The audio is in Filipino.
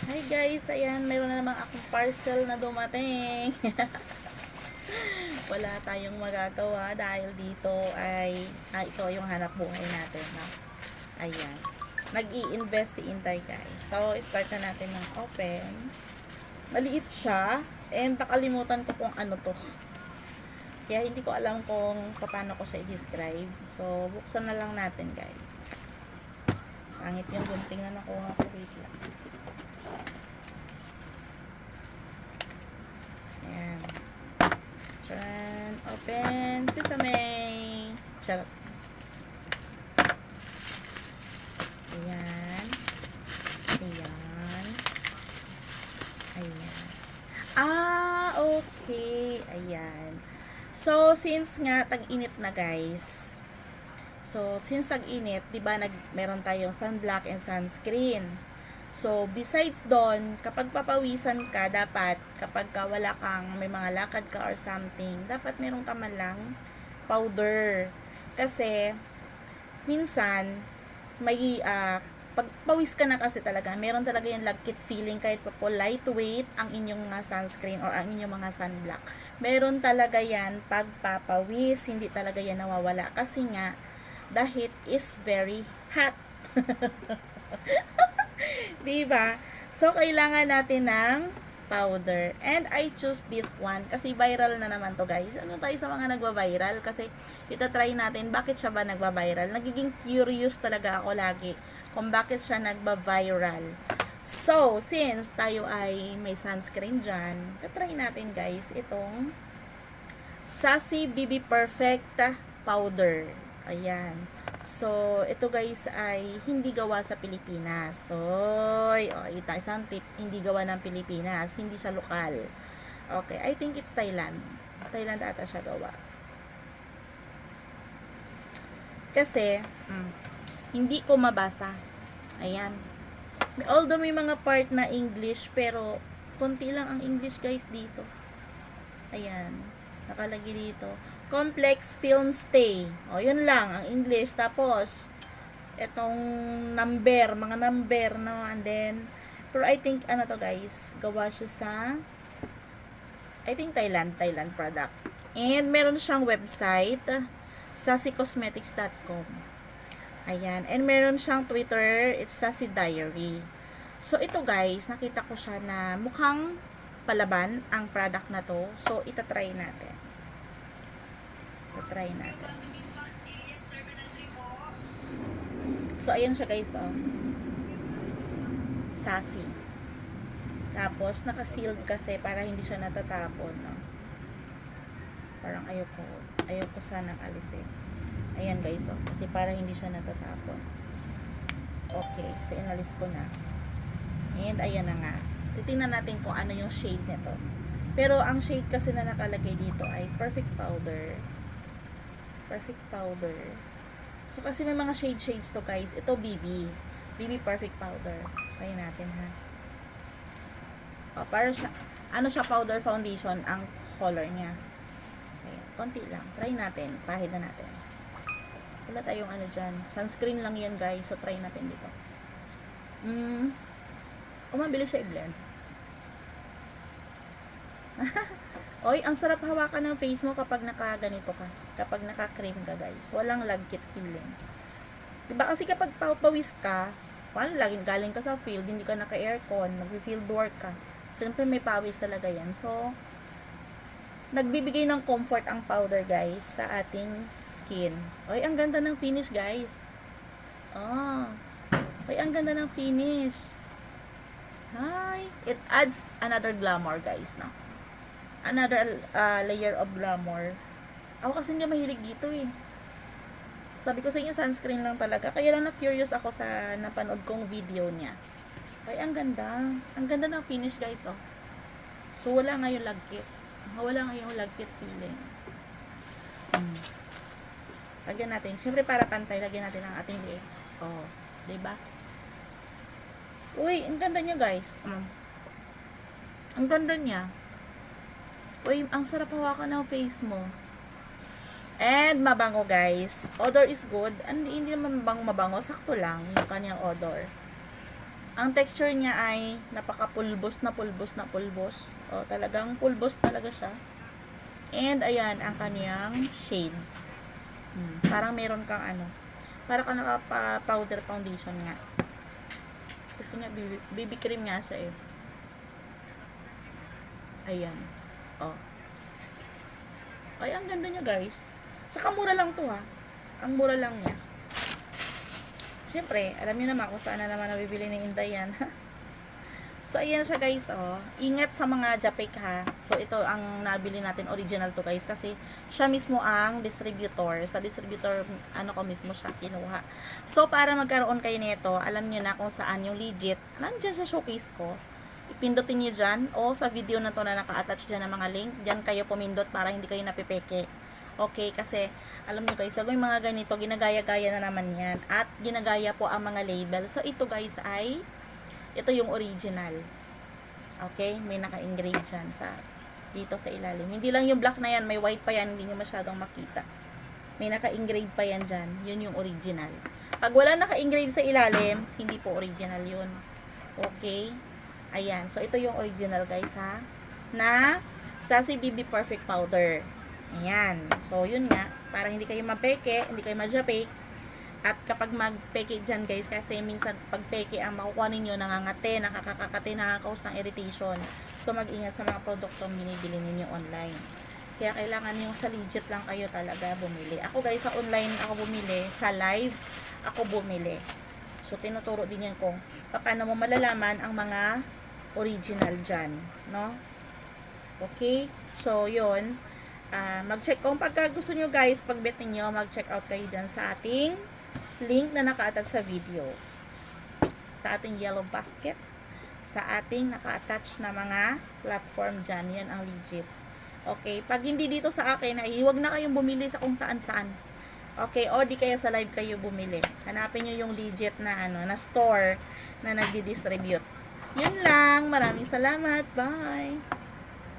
Hi guys, ayan, mayroon na namang akong parcel na dumating. Wala tayong magagawa dahil dito ay, ito yung hanap buhay natin. No? Ayan. Nag-i-invest si Intay guys. So, start na natin ng open. Maliit siya. And nakalimutan ko kung ano to. Kaya hindi ko alam kung paano ko siya i-describe. So, buksan na lang natin guys. Pangit yung gunting na nakuha ko. Wait lang. Ayan. Charan. Open. Sesame. Charot. Ayan. Ayan. Ayan. Okay. Ayan. So, since nga tag-init na guys. So, since tag-init, 'di ba, meron tayong sunblock and sunscreen. So, besides doon, kapag papawisan ka, dapat, kapag wala kang, may mga lakad ka or something, dapat meron ka man lang powder. Kasi, minsan, may, pag pawis ka na kasi talaga, meron talaga yung lagkit feeling kahit pa po lightweight ang inyong mga sunscreen or ang inyong mga sunblock. Meron talaga yan pag papawis, hindi talaga yan nawawala. Kasi nga, the heat is very hot. Diba? So, kailangan natin ng powder. And I choose this one kasi viral na naman to guys. Ano tayo sa mga nagba-viral? Kasi itatry natin bakit siya ba nagba-viral. Nagiging curious talaga ako lagi kung bakit siya nagba-viral. So, since tayo ay may sunscreen dyan, itatry natin guys itong Sassy BB Perfect Powder. Ayan. So, ito guys ay hindi gawa sa Pilipinas. So, isang tip, hindi gawa ng Pilipinas. Hindi siya lokal. Okay, I think it's Thailand. Thailand ata siya gawa. Kasi, hindi ko mabasa. Ayan. Although may mga part na English, pero konti lang ang English guys dito. Ayan. Nakalagay dito. Complex film stay. O, yun lang ang English. Tapos, itong number, mga number, no? And then, pero I think, ano to guys, gawa siya sa, I think Thailand product. And, meron siyang website, sassicosmetics.com. Ayan. And, meron siyang Twitter, it's Sassy Diary. So, ito guys, nakita ko siya na mukhang palaban ang product na to. So, itatry natin. Try natin. So, ayan siya guys, oh. Sassy. Tapos, naka-sealed kasi para hindi siya natatapon, no? Parang ayoko sanang alisin. Ayan guys, oh. Kasi para hindi siya natatapon. Okay. So, inalis ko na. And, ayan na nga. Titingnan natin kung ano yung shade nito. Pero, ang shade kasi na nakalagay dito ay Perfect Powder. Perfect Powder. So, kasi may mga shades to guys. Ito, BB Perfect Powder. Try natin, ha. O, para siya, ano siya, powder foundation, ang color niya. Ayan, konti lang. Try natin. Pahid na natin. Wala tayong ano dyan. Sunscreen lang yan, guys. So, try natin dito. Mabilis siya i-blend. Oy, ang sarap hawakan ng face mo kapag naka-ganito ka. Kapag naka-cream ka, guys. Walang lagkit feeling. Diba? Kasi kapag pawis ka, paano laging galing ka sa field, hindi ka naka-aircon, nag-field work ka. Siyempre may pawis talaga yan. So, nagbibigay ng comfort ang powder, guys, sa ating skin. Oy, ang ganda ng finish, guys. Oy, ang ganda ng finish. Hi. It adds another glamour, guys, no? Another layer of glamour. Ako kasi hindi mahilig dito eh. Sabi ko sa inyo, sunscreen lang talaga. Kaya lang na-curious ako sa napanood kong video niya. Ay, ang ganda. Ang ganda ng finish, guys, oh. So, wala nga yung lagkit. Wala nga yung lagkit feeling. Lagyan natin. Siyempre, para pantay, lagyan natin ang ating liit. Oh, diba? Uy, ang ganda niya, guys. Ang ganda niya. Uy, ang sarap hawakan ng face mo. And mabango, guys. Odor is good. And hindi naman mabango. Sakto lang yung kanyang odor. Ang texture niya ay napaka-pulbos na pulbos na pulbos. O, talagang pulbos talaga siya. And, ayan, ang kaniyang shade. Parang meron kang ano. Parang ka naka-powder foundation nga. Gusto niya, BB cream nga siya eh. Ayan. O. Ay, ang ganda niya guys. Tsaka mura lang to ha. Ang mura lang niya. Siyempre, alam niyo naman kung saan na naman nabibili ng Inday yan. So, ayan siya guys, oh. Ingat sa mga Japek ha. So, ito ang nabili natin, original to guys. Kasi, siya mismo ang distributor. Sa distributor, ano ko mismo siya kinuha. So, para magkaroon kayo nito, alam niyo na kung saan yung legit. Nandiyan sa showcase ko. Ipindutin niyo dyan. O, sa video na to na naka-attach dyan ng mga link. Dyan kayo pumindot para hindi kayo napipeke. Okay, kasi alam nyo guys, yung mga ganito, ginagaya-gaya na naman yan. At ginagaya po ang mga label. So, ito guys ay, ito yung original. Okay, may naka-engrave dyan dito sa ilalim. Hindi lang yung black na yan, may white pa yan, hindi nyo masyadong makita. May naka-engrave pa yan dyan. Yun yung original. Pag wala naka-engrave sa ilalim, hindi po original yun. Okay, ayan. So, ito yung original guys ha. Na Sassy BB Perfect Powder. Ayan. So, yun nga. Para hindi kayo mapeke, hindi kayo majapake. At kapag magpeke dyan guys, kasi minsan pag peke ang makukuha ninyo, nangangate, nakakakate, nakakaus ng irritation. So, mag-ingat sa mga produktong binibili ninyo online. Kaya kailangan yung sa legit lang kayo talaga bumili. Ako guys, sa online ako bumili. Sa live, ako bumili. So, tinuturo din yan kung paano mo malalaman ang mga original dyan. No? Okay? So, yun. Mag-check kung pagka gusto nyo guys, pag-bet ninyo, mag-check out kayo dyan sa ating link na naka-attach sa video. Sa ating yellow basket. Sa ating naka-attach na mga platform dyan. Yan ang legit. Okay? Pag hindi dito sa akin, ay huwag na kayong bumili sa kung saan-saan. Okay? O di kaya sa live kayo bumili. Hanapin nyo yung legit na, na store na nagdi-distribute. Yun lang. Maraming salamat. Bye!